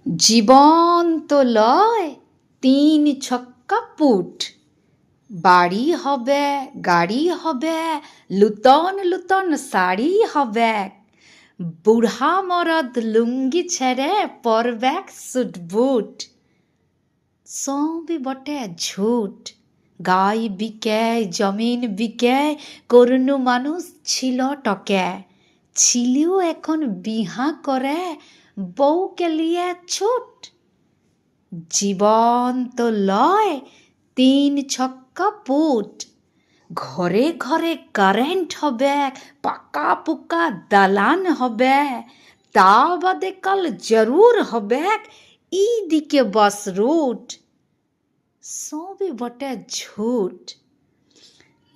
জীবন্ত লয় তিন ছক্কা পুট, বাড়ি হবে গাড়ি হবে লুতন লুতন শাড়ি হবে, বুড়া মরদ লুঙ্গি ছেড়ে পরবেক সুট বুট। সবই বটে ঝুট, গাই বিকে জমিন বিকে করুণু মানুষ ছিল টকে, ছিলিও এখন বিহা করে বউকে লিয়ে ছুট। জীবন তো লয় তিন ছক্কা পুট, ঘরে ঘরে কারেন্ট হবে, পাকা পোকা দালান হবে, তা বাদে কাল জরুর হবে এই দিকে বাস রুট। সবই বটে ঝুট,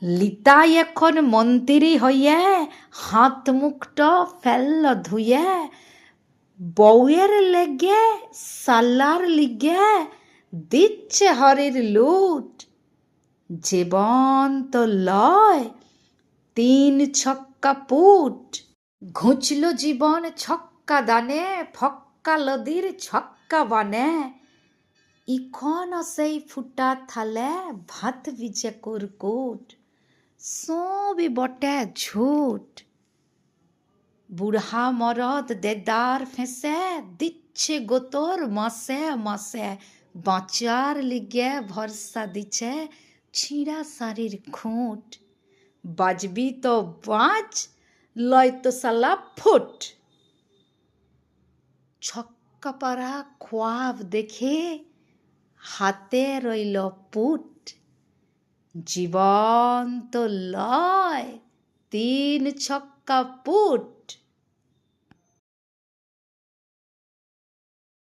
লিতাই এখন মন্ত্রী হইয়ে হাত মুখটা ফেলল ধুয়ে, বউয়ের লেগে সালার লিগে দিচ্ছে হরির লুট। জীবন তো লয় তিন ছক্কা পুট, ঘুচল জীবন ছক্কা দানে ফক্কা লদির ছক্কা বানে, ইখন সেই ফুটা থালে ভাত বিজে কুরকুট। সবই বটে ঝুট, বুড়া মরদ দেদার ফেঁসে দিচ্ছে গোতর মাসে মাসে, বাঁচার লিগে ভরসা দিচ্ছে ছিঁড়া শাড়ির খুঁট। বাজবি তো বাঁচ লয় তো সালা ফুট। ছক্কা পাড়া খোয়াব দেখে হাতে রইল পুট, জীবন তো লয় তিন ছক্কা পুট।